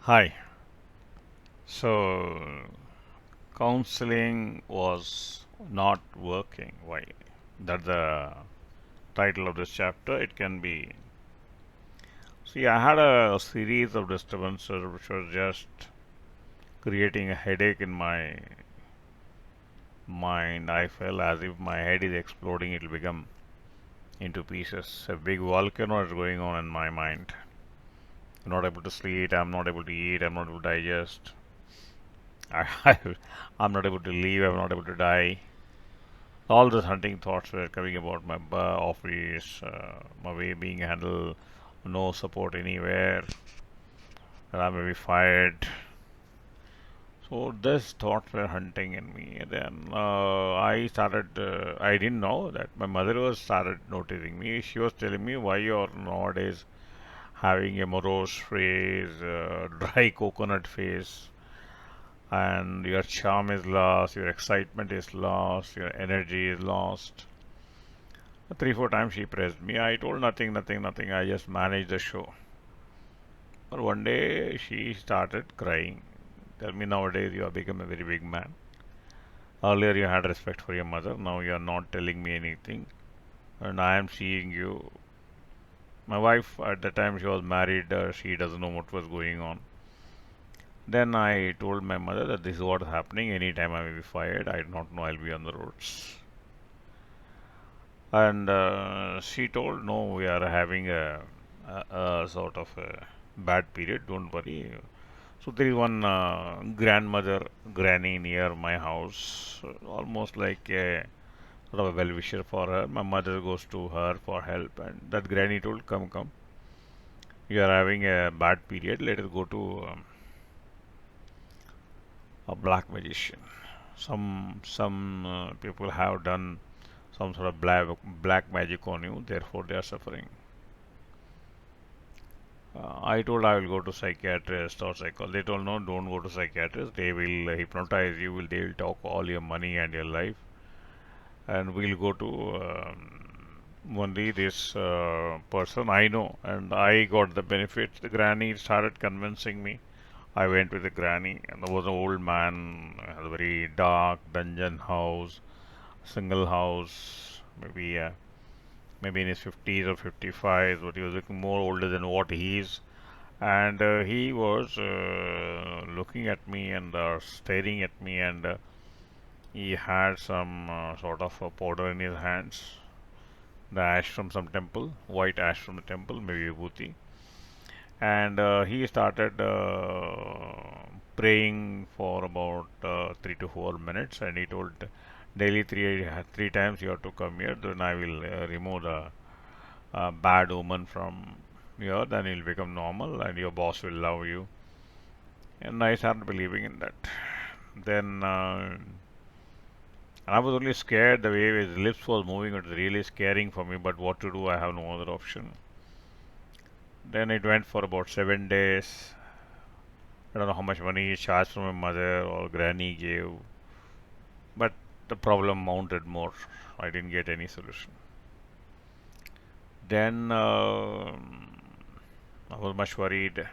Hi. So, counseling was not working. Why? That's the title of this chapter. It can be. See, I had a series of disturbances which was just creating a headache in my mind. I felt as if my head is exploding, it will become into pieces. A big volcano is going on in my mind. I'm not able to sleep, I'm not able to eat, I'm not able to digest. I, I'm not able to leave, I'm not able to die. All those hunting thoughts were coming about my office, my way being handled, no support anywhere, that I may be fired. So these thoughts were hunting in me. And then I started. I didn't know that my mother was started noticing me. She was telling me why you're nowadays having a morose face, dry coconut face, and your charm is lost, your excitement is lost, your energy is lost. Three, four times she pressed me. I told nothing, nothing, nothing. I just managed the show. But one day she started crying. Tell me nowadays you have become a very big man. Earlier you had respect for your mother. Now you are not telling me anything. And I am seeing you. My wife at the time she was married. She doesn't know what was going on. Then I told my mother that this is what is happening. Anytime I may be fired. I do not know I'll be on the roads. And she told, no, we are having a sort of a bad period, don't worry. So there is one grandmother, granny near my house, almost like a sort of a well-wisher for her. My mother goes to her for help, and that granny told, come, come, you are having a bad period, let us go to a black magician. Some people have done some sort of black magic on you, therefore they are suffering. I told I will go to psychiatrist or psychologist. They told no, don't go to psychiatrist. They will hypnotize you. They will talk all your money and your life, and we'll go to only this person I know. And I got the benefits. The granny started convincing me. I went with the granny, and there was an old man, had a very dark dungeon house, single house, maybe in his 50s or 55s, but he was looking more older than what he is. And he was looking at me and staring at me, and he had some sort of a powder in his hands, the ash from some temple, white ash from the temple, maybe vibhuti. And he started praying for about 3 to 4 minutes, and he told daily three times you have to come here, then I will remove the bad omen from here, then you'll become normal and your boss will love you. And I started believing in that. Then I was only scared the way his lips was moving. It was really scaring for me. But what to do? I have no other option. Then it went for about 7 days. I don't know how much money he charged from my mother or granny gave. But the problem mounted more. I didn't get any solution. Then I was much worried.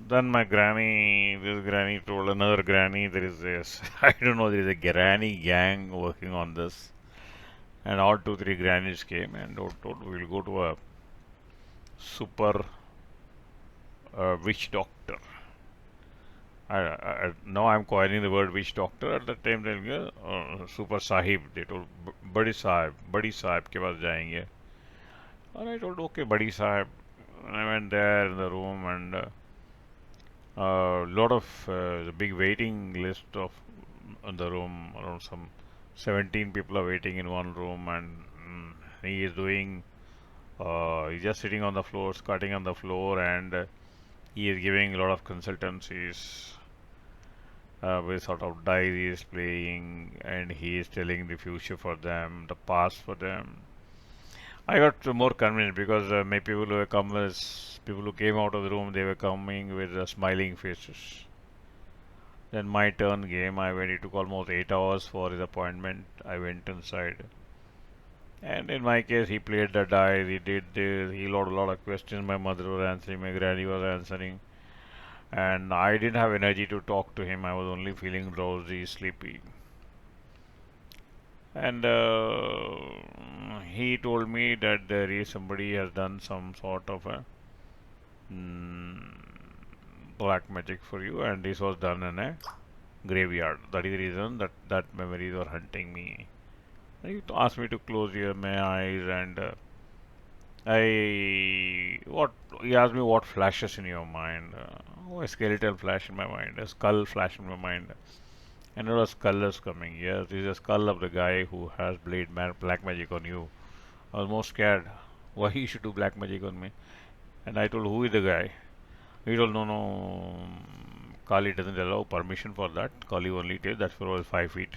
Then this granny told another granny, there is this, I don't know, there is a granny gang working on this. And all two, three grannies came and told we'll go to a super witch doctor. Now I'm coining the word witch doctor. At the time they go, super sahib. They told badi sahib के पास जाएंगे. And I told okay, badi sahib. And I went there in the room and a lot of the big waiting list of in the room, around some 17 people are waiting in one room, and he is doing he's just sitting on the floor, squatting on the floor, and he is giving a lot of consultancies with sort of dice he is playing, and he is telling the future for them, the past for them. I got more convinced because many people who came out of the room, they were coming with smiling faces. Then my turn came. I went. It took almost 8 hours for his appointment. I went inside, and in my case, he played the dice. He did this. He got a lot of questions. My mother was answering. My granny was answering. and I didn't have energy to talk to him. I was only feeling drowsy, sleepy. And he told me that there is somebody has done some sort of a mm, black magic for you, and this was done in a graveyard. That is the reason that memories were hunting me. He asked me to close my eyes, and I what he asked me what flashes in your mind. Oh, a skeletal flash in my mind, a skull flash in my mind, and there was skull coming. Yes, this is a skull of the guy who has black magic on you. I was more scared. Why he should do black magic on me? And I told, who is the guy? He told, no, no, Kali doesn't allow permission for that. Kali only tells that fellow is 5 feet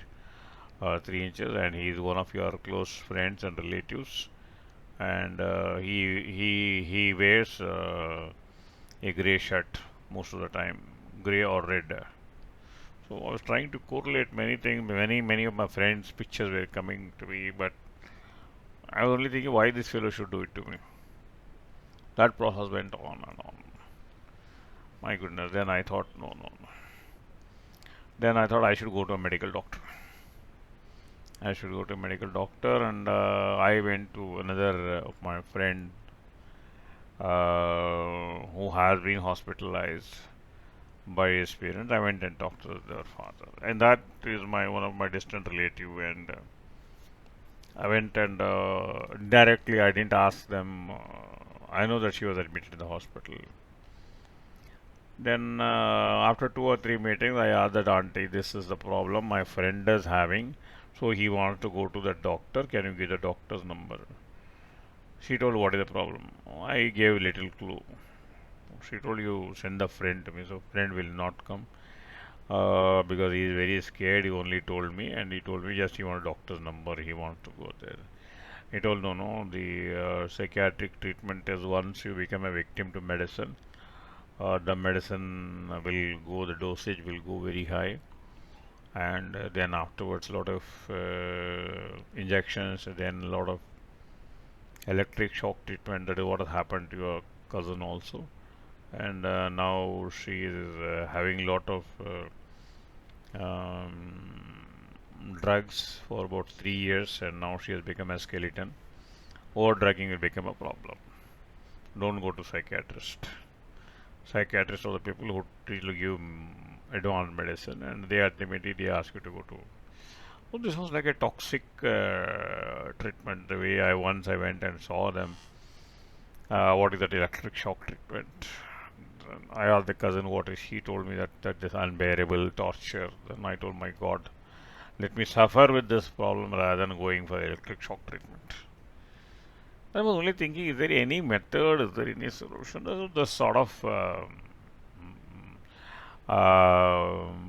3 inches, and he is one of your close friends and relatives. And he wears a grey shirt most of the time, grey or red. So I was trying to correlate many things. Many of my friends' pictures were coming to me, but I was only thinking why this fellow should do it to me. That process went on and on. My goodness. Then I thought, no, no, no. Then I thought I should go to a medical doctor. I should go to a medical doctor, and I went to another of my friend who has been hospitalized by his parents. I went and talked to their father, and that is my one of my distant relative. And I went and directly I didn't ask them. I know that she was admitted in the hospital. Then after 2 or 3 meetings, I asked that auntie, this is the problem my friend is having. So he wants to go to the doctor. Can you give the doctor's number? She told, what is the problem? I gave a little clue. She told, you send the friend to me. So friend will not come because he is very scared. He only told me, and he told me just he want a doctor's number. He wants to go there. He told, no, no, the psychiatric treatment is once you become a victim to medicine, the medicine will go, the dosage will go very high, and then afterwards a lot of injections, then a lot of electric shock treatment. That is what has happened to your cousin also, and now she is having a lot of drugs for about 3 years, and now she has become a skeleton. Over drugging will become a problem. Don't go to psychiatrist. Psychiatrists are the people who treat you advanced medicine, and they ultimately they ask you to go to. So this was like a toxic treatment. The way I went and saw them. What is that electric shock treatment? And I asked the cousin what is. She told me that this unbearable torture. Then I told, my God, let me suffer with this problem rather than going for electric shock treatment. I was only thinking, is there any method? Is there any solution? The sort of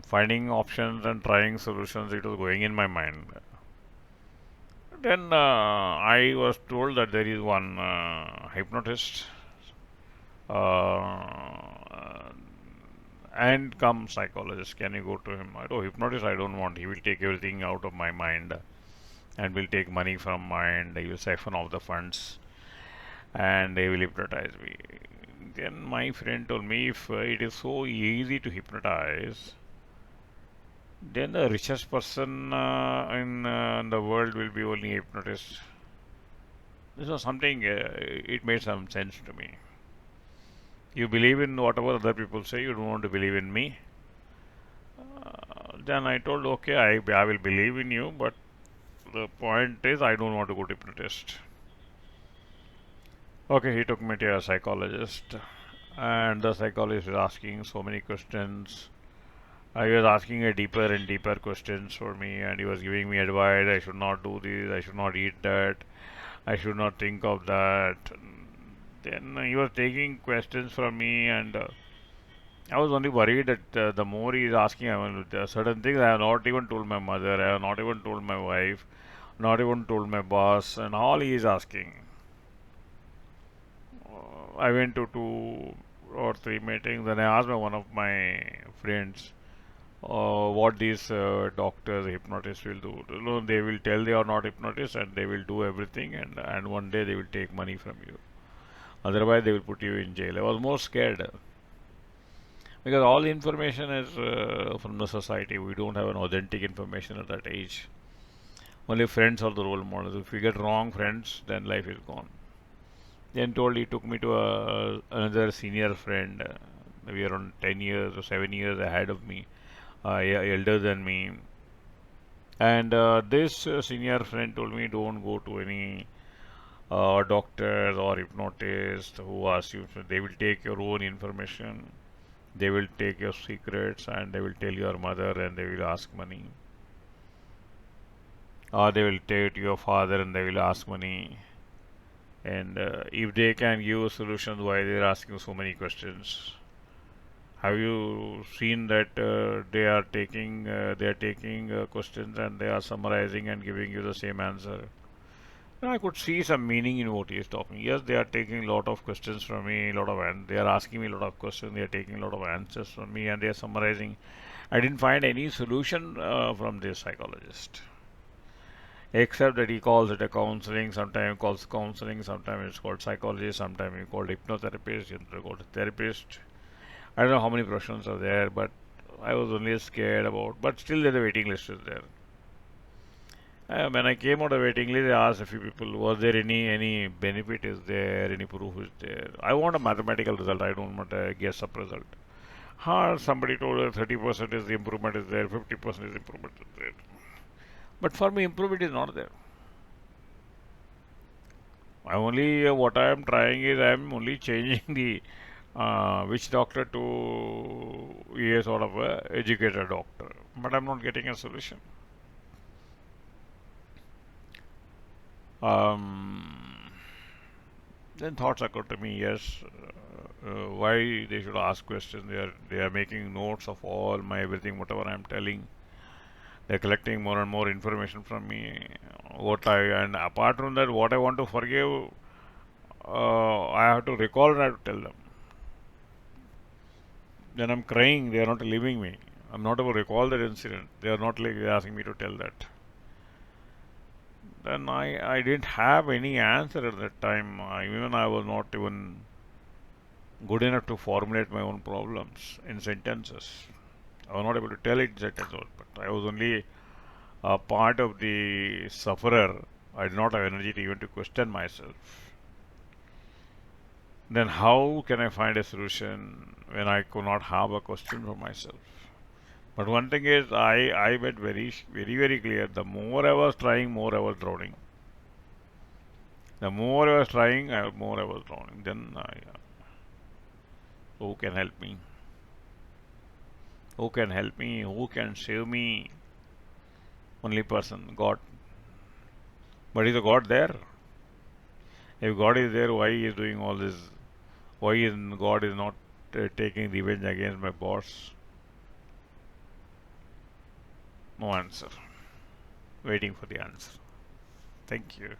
finding options and trying solutions, it was going in my mind. Then I was told that there is one hypnotist and come psychologist. Can you go to him? I told, hypnotist I don't want. He will take everything out of my mind and will take money from mind. He will siphon off the funds and they will hypnotize me. Then my friend told me, if it is so easy to hypnotize, then the richest person in the world will be only hypnotist. This was something, it made some sense to me. You believe in whatever other people say, you don't want to believe in me. Then I told, okay, I will believe in you, but the point is, I don't want to go to hypnotist. Okay, he took me to a psychologist, and the psychologist is asking so many questions. He was asking a deeper and deeper questions for me, and he was giving me advice. I should not do this, I should not eat that, I should not think of that. Then he was taking questions from me, and I was only worried that the more he is asking, I mean, there are certain things I have not even told my mother, I have not even told my wife, not even told my boss, and all he is asking. I went to 2 or 3 meetings, and I asked one of my friends what these doctors, hypnotists will do. You know, they will tell they are not hypnotists and they will do everything, and one day they will take money from you. Otherwise, they will put you in jail. I was more scared. because all the information is from the society. We don't have an authentic information at that age. Only friends are the role models. If we get wrong friends, then life is gone. Then told he took me to another senior friend, maybe around 10 years or 7 years ahead of me, elder than me. And this senior friend told me don't go to any doctors or hypnotists who ask you. They will take your own information, they will take your secrets, and they will tell your mother and they will ask money. Or they will take to your father and they will ask money. And if they can give solutions, why they are asking so many questions? Have you seen that they are taking questions and they are summarizing and giving you the same answer? And I could see some meaning in what he is talking. Yes, they are taking a lot of questions from me, they are asking me a lot of questions. They are taking a lot of answers from me, and they are summarizing. I didn't find any solution from this psychologist, except that he calls it a counseling. Sometimes he calls counseling. Sometimes it's called psychology. Sometimes he called hypnotherapist. He called a therapist. I don't know how many professions are there, but I was only scared about. But still, the waiting list is there. When I came out of waiting list, I asked a few people, was there any benefit is there, any proof is there? I want a mathematical result. I don't want a guess up result. Somebody told her 30% is the improvement is there, 50% is improvement is there. But for me, improvement is not there. I only what I am trying is I am only changing the which doctor to a sort of a educated doctor, but I'm not getting a solution. Um, then thoughts occur to me. Yes, why they should ask questions? They are making notes of all my everything, whatever I'm telling. They're collecting more and more information from me. And apart from that, what I want to forgive, I have to recall and I have to tell them. Then I'm crying. They are not leaving me. I'm not able to recall that incident. They are not like asking me to tell that. Then I didn't have any answer at that time. Even I was not even good enough to formulate my own problems in sentences. I was not able to tell it in sentences, but I was only a part of the sufferer. I did not have energy to even to question myself. Then how can I find a solution when I could not have a question for myself? But one thing is, I made very clear. The more I was trying, more I was drowning. The more I was trying, more I was drowning. Who can help me? Who can help me? Who can save me? Only person, God. But is the God there? If God is there, why he is doing all this? Why is God is not taking revenge against my boss? No answer. Waiting for the answer. Thank you.